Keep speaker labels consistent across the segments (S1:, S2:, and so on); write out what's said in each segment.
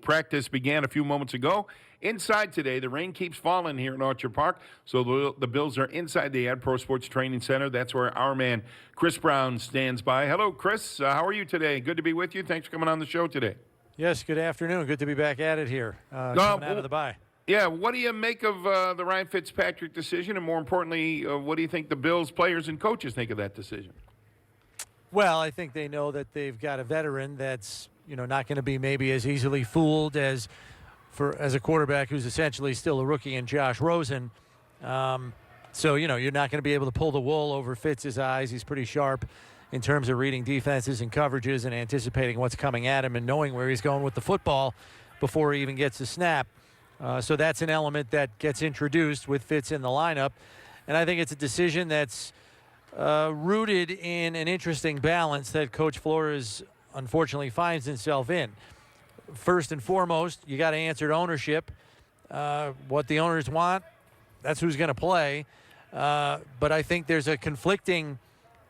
S1: Practice began a few moments ago. Inside today, the rain keeps falling here in Orchard Park, so the Bills are inside the Ad Pro Sports Training Center. That's where our man Chris Brown stands by. Hello, Chris. How are you today? Good to be with you. Thanks for coming on the show today.
S2: Yes, good afternoon. Good to be back at it here, coming out of the bye.
S1: Yeah, what do you make of the Ryan Fitzpatrick decision, and more importantly, what do you think the Bills players and coaches think of that decision?
S2: Well, I think they know that they've got a veteran that's not going to be maybe as easily fooled as a quarterback who's essentially still a rookie in Josh Rosen. So you're not going to be able to pull the wool over Fitz's eyes. He's pretty sharp in terms of reading defenses and coverages and anticipating what's coming at him and knowing where he's going with the football before he even gets a snap. So that's an element that gets introduced with Fitz in the lineup. And I think it's a decision that's rooted in an interesting balance that Coach Flores unfortunately finds himself in. First and foremost, you got to answer to ownership. What the owners want, that's who's going to play. But I think there's a conflicting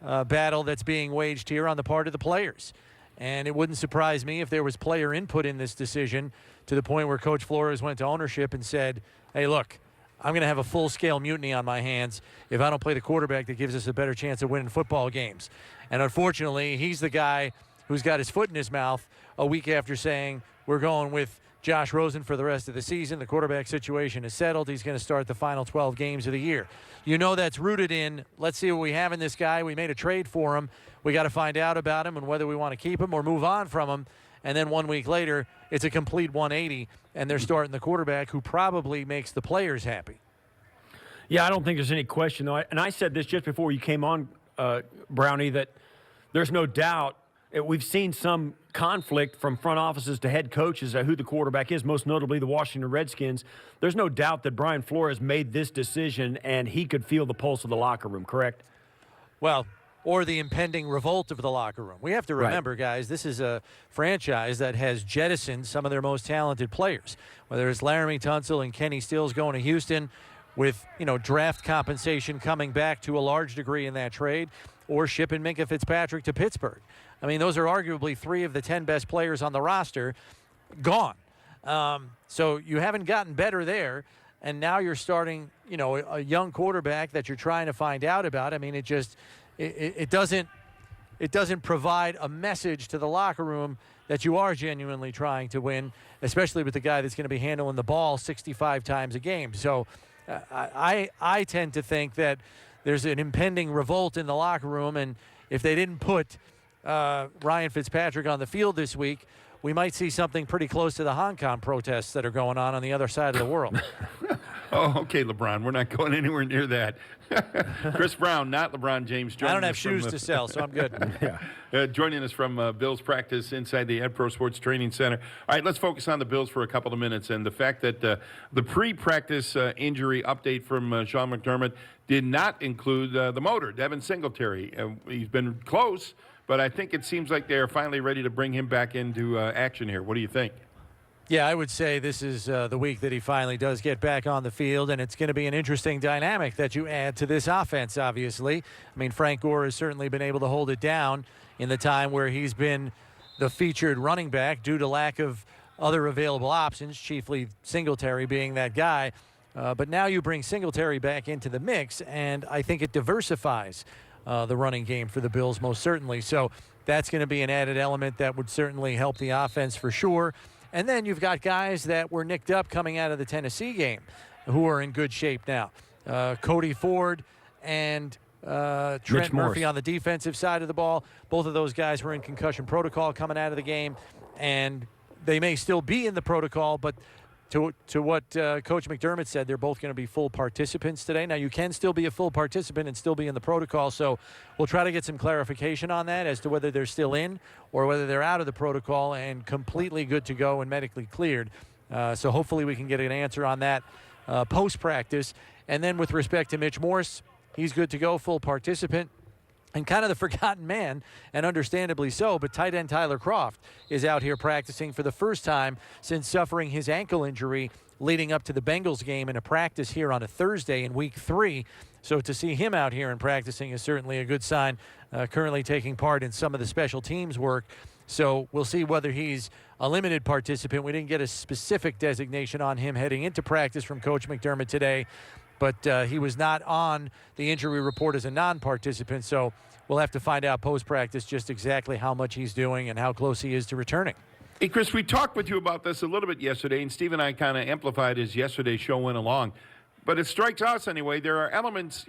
S2: battle that's being waged here on the part of the players. And it wouldn't surprise me if there was player input in this decision to the point where Coach Flores went to ownership and said, hey, look, I'm going to have a full-scale mutiny on my hands if I don't play the quarterback that gives us a better chance of winning football games. And unfortunately, he's the guy who's got his foot in his mouth a week after saying we're going with Josh Rosen for the rest of the season. The quarterback situation is settled. He's going to start the final 12 games of the year. That's rooted in, let's see what we have in this guy. We made a trade for him. We got to find out about him and whether we want to keep him or move on from him. And then 1 week later, it's a complete 180, and they're starting the quarterback who probably makes the players happy.
S3: Yeah, I don't think there's any question, though. And I said this just before you came on, Brownie, that there's no doubt we've seen some conflict from front offices to head coaches at who the quarterback is, most notably the Washington Redskins. There's no doubt that Brian Flores made this decision, and he could feel the pulse of the locker room, correct?
S2: Well, or the impending revolt of the locker room. We have to remember, guys, this is a franchise that has jettisoned some of their most talented players, whether it's Laramie Tunsil and Kenny Stills going to Houston with, draft compensation coming back to a large degree in that trade, or shipping Minkah Fitzpatrick to Pittsburgh. I mean, those are arguably 3 of the 10 best players on the roster gone. So you haven't gotten better there, and now you're starting, a young quarterback that you're trying to find out about. I mean, it doesn't provide a message to the locker room that you are genuinely trying to win, especially with the guy that's going to be handling the ball 65 times a game. So I tend to think that there's an impending revolt in the locker room, and if they didn't put Ryan Fitzpatrick on the field this week, we might see something pretty close to the Hong Kong protests that are going on the other side of the world.
S1: Oh, okay, LeBron. We're not going anywhere near that. Chris Brown, not LeBron James.
S2: I don't have shoes to sell, so I'm good.
S1: Joining us from Bills practice inside the Ad Pro Sports Training Center. All right, let's focus on the Bills for a couple of minutes. And the fact that the pre-practice injury update from Sean McDermott did not include the motor, Devon Singletary. He's been close, but I think it seems like they're finally ready to bring him back into action here. What do you think?
S2: Yeah, I would say this is the week that he finally does get back on the field, and it's going to be an interesting dynamic that you add to this offense, obviously. I mean, Frank Gore has certainly been able to hold it down in the time where he's been the featured running back due to lack of other available options, chiefly Singletary being that guy. But now you bring Singletary back into the mix, and I think it diversifies the running game for the Bills most certainly. So that's going to be an added element that would certainly help the offense for sure. And then you've got guys that were nicked up coming out of the Tennessee game who are in good shape now. Cody Ford and Trent Murphy on the defensive side of the ball. Both of those guys were in concussion protocol coming out of the game, and they may still be in the protocol, but to what Coach McDermott said, they're both going to be full participants today. Now, you can still be a full participant and still be in the protocol, so we'll try to get some clarification on that as to whether they're still in or whether they're out of the protocol and completely good to go and medically cleared. So hopefully we can get an answer on that post-practice. And then with respect to Mitch Morse, he's good to go, full participant. And kind of the forgotten man, and understandably so, but tight end Tyler Kroft is out here practicing for the first time since suffering his ankle injury leading up to the Bengals game in a practice here on a Thursday in Week 3. So to see him out here and practicing is certainly a good sign, currently taking part in some of the special teams work So we'll see whether he's a limited participant. We didn't get a specific designation on him heading into practice from Coach McDermott today, but he was not on the injury report as a non-participant. So we'll have to find out post-practice just exactly how much he's doing and how close he is to returning.
S1: Hey, Chris, we talked with you about this a little bit yesterday, and Steve and I kind of amplified as yesterday's show went along. But it strikes us anyway, there are elements,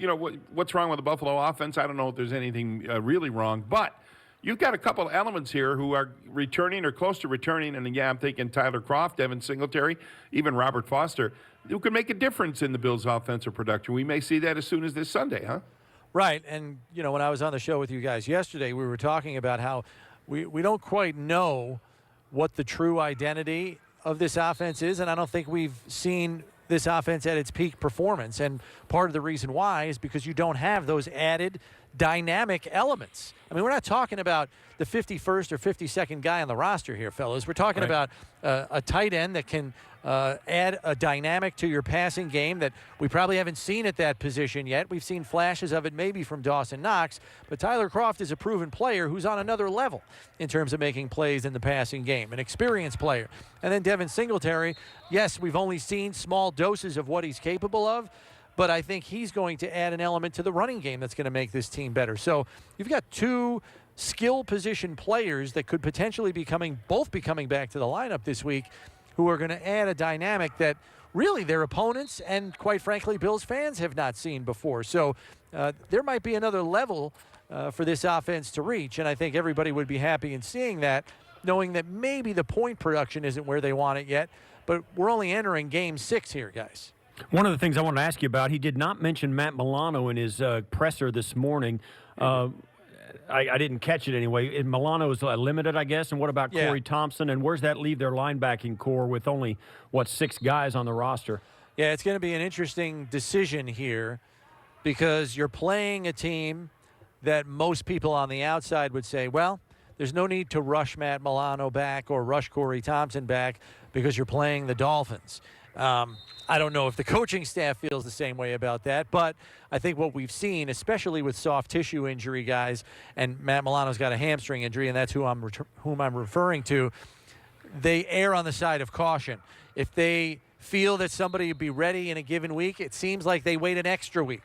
S1: what's wrong with the Buffalo offense? I don't know if there's anything really wrong, but you've got a couple of elements here who are returning or close to returning, and I'm thinking Tyler Kroft, Devon Singletary, even Robert Foster, who could make a difference in the Bills' offensive production. We may see that as soon as this Sunday, huh?
S2: Right, and, when I was on the show with you guys yesterday, we were talking about how we don't quite know what the true identity of this offense is, and I don't think we've seen this offense at its peak performance. And part of the reason why is because you don't have those added dynamic elements. I mean, we're not talking about the 51st or 52nd guy on the roster here, fellas. We're talking about a tight end that can add a dynamic to your passing game that we probably haven't seen at that position yet. We've seen flashes of it maybe from Dawson Knox, but Tyler Kroft is a proven player who's on another level in terms of making plays in the passing game, an experienced player. And then Devon Singletary, yes, we've only seen small doses of what he's capable of, but I think he's going to add an element to the running game that's going to make this team better. So you've got two skill position players that could potentially both be coming back to the lineup this week, who are going to add a dynamic that really their opponents and, quite frankly, Bills fans have not seen before. So there might be another level for this offense to reach, and I think everybody would be happy in seeing that, knowing that maybe the point production isn't where they want it yet, but we're only entering Game 6 here, guys.
S3: One of the things I wanted to ask you about, he did not mention Matt Milano in his presser this morning. I didn't catch it anyway. Milano is limited, I guess. And what about Corey Thompson? And where's that leave their linebacking core with only, 6 guys on the roster?
S2: Yeah, it's going to be an interesting decision here because you're playing a team that most people on the outside would say, well, there's no need to rush Matt Milano back or rush Corey Thompson back because you're playing the Dolphins. I don't know if the coaching staff feels the same way about that, but I think what we've seen, especially with soft tissue injury guys, and Matt Milano's got a hamstring injury, and that's whom I'm referring to, they err on the side of caution. If they feel that somebody would be ready in a given week, it seems like they wait an extra week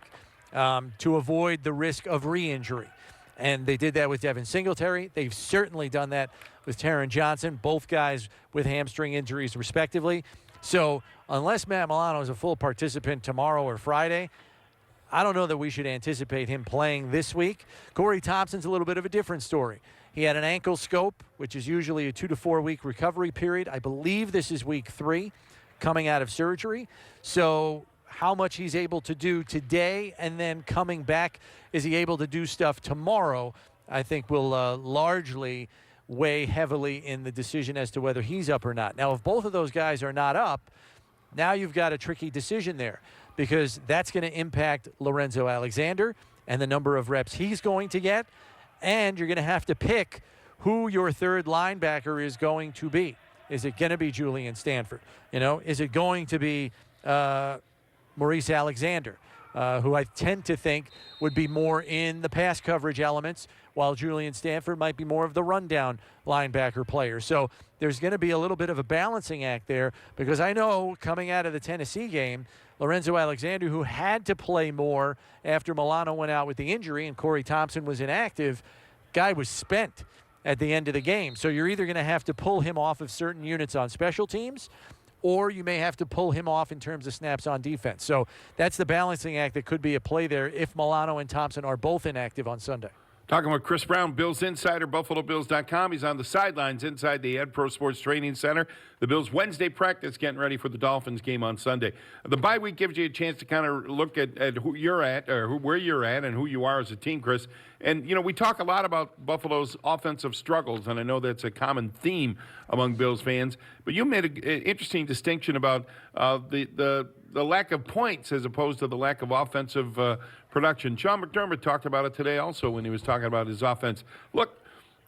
S2: to avoid the risk of re-injury. And they did that with Devon Singletary. They've certainly done that with Taron Johnson, both guys with hamstring injuries respectively. So unless Matt Milano is a full participant tomorrow or Friday, I don't know that we should anticipate him playing this week. Corey Thompson's a little bit of a different story. He had an ankle scope, which is usually a 2 to 4 week recovery period. I believe this is week 3 coming out of surgery. So how much he's able to do today and then coming back, is he able to do stuff tomorrow, I think will largely weigh heavily in the decision as to whether he's up or not. Now, if both of those guys are not up, now you've got a tricky decision there because that's going to impact Lorenzo Alexander and the number of reps he's going to get, and you're going to have to pick who your third linebacker is going to be. Is it going to be Julian Stanford? Is it going to be Maurice Alexander, who I tend to think would be more in the pass coverage elements, while Julian Stanford might be more of the rundown linebacker player. So there's going to be a little bit of a balancing act there because I know coming out of the Tennessee game, Lorenzo Alexander, who had to play more after Milano went out with the injury and Corey Thompson was inactive, guy was spent at the end of the game. So you're either going to have to pull him off of certain units on special teams, or you may have to pull him off in terms of snaps on defense. So that's the balancing act that could be a play there if Milano and Thompson are both inactive on Sunday.
S1: Talking with Chris Brown, Bills Insider, BuffaloBills.com. He's on the sidelines inside the Ed Pro Sports Training Center. The Bills' Wednesday practice getting ready for the Dolphins game on Sunday. The bye week gives you a chance to kind of look at who you're at, or where you're at and who you are as a team, Chris. And, we talk a lot about Buffalo's offensive struggles, and I know that's a common theme among Bills fans. But you made an interesting distinction about the lack of points as opposed to the lack of offensive production. Sean McDermott talked about it today also when he was talking about his offense. Look,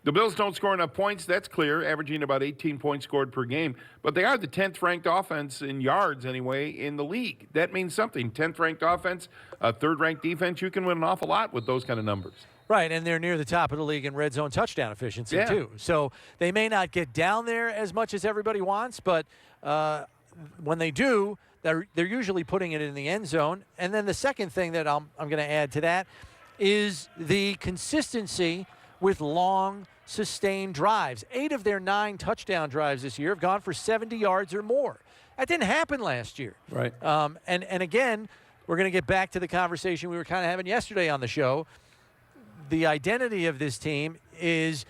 S1: the Bills don't score enough points. That's clear, averaging about 18 points scored per game. But they are the 10th ranked offense in yards anyway in the league. That means something. 10th ranked offense, 3rd ranked defense. You can win an awful lot with those kind of numbers.
S2: Right, and they're near the top of the league in red zone touchdown efficiency,
S1: Yeah.
S2: too. So they may not get down there as much as everybody wants, but when they do, they're usually putting it in the end zone. And then the second thing that I'm going to add to that is the consistency with long, sustained drives. 8 of their 9 touchdown drives this year have gone for 70 yards or more. That didn't happen last year.
S1: Right.
S2: And again, we're going to get back to the conversation we were kind of having yesterday on the show. The identity of this team is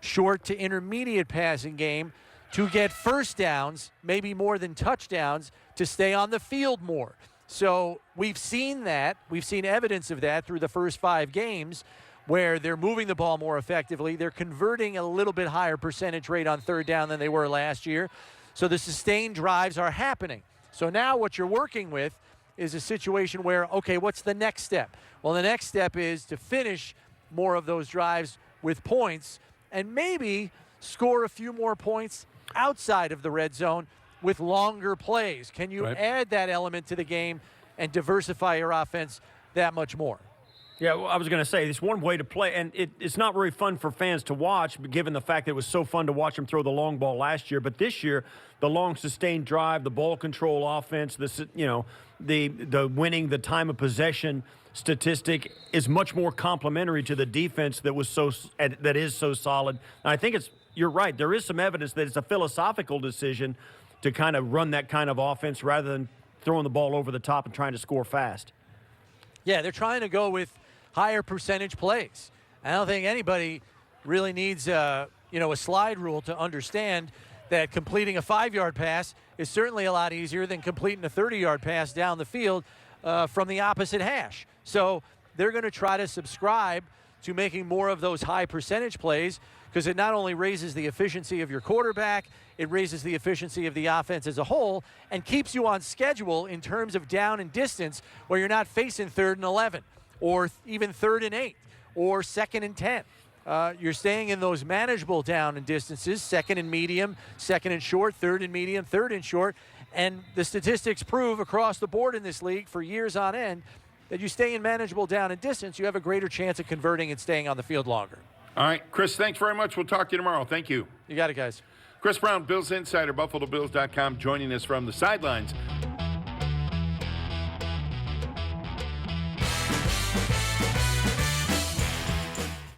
S2: short to intermediate passing game to get first downs, maybe more than touchdowns, to stay on the field more. So we've seen that. We've seen evidence of that through the first 5 games where they're moving the ball more effectively. They're converting a little bit higher percentage rate on third down than they were last year. So the sustained drives are happening. So now what you're working with is a situation where, okay, what's the next step? Well, the next step is to finish more of those drives with points and maybe score a few more points outside of the red zone with longer plays. Can you add that element to the game and diversify your offense that much more?
S3: Yeah, well, I was going to say, it's one way to play, and it's not really fun for fans to watch, given the fact that it was so fun to watch him throw the long ball last year. But this year, the long sustained drive, the ball control offense, the winning, the time of possession statistic is much more complementary to the defense that is so solid. And I think you're right. There is some evidence that it's a philosophical decision to kind of run that kind of offense rather than throwing the ball over the top and trying to score fast.
S2: Yeah, they're trying to go with higher percentage plays. I don't think anybody really needs a slide rule to understand that completing a 5-yard pass is certainly a lot easier than completing a 30-yard pass down the field from the opposite hash. So they're going to try to subscribe to making more of those high percentage plays because it not only raises the efficiency of your quarterback, it raises the efficiency of the offense as a whole and keeps you on schedule in terms of down and distance where you're not facing 3rd and 11 or even 3rd and 8 or 2nd and 10. You're staying in those manageable down and distances, 2nd and medium, 2nd and short, 3rd and medium, 3rd and short. And the statistics prove across the board in this league for years on end that you stay in manageable down and distance, you have a greater chance of converting and staying on the field longer.
S1: All right, Chris, thanks very much. We'll talk to you tomorrow. Thank you.
S2: You got it, guys.
S1: Chris Brown, Bills Insider, BuffaloBills.com, joining us from the sidelines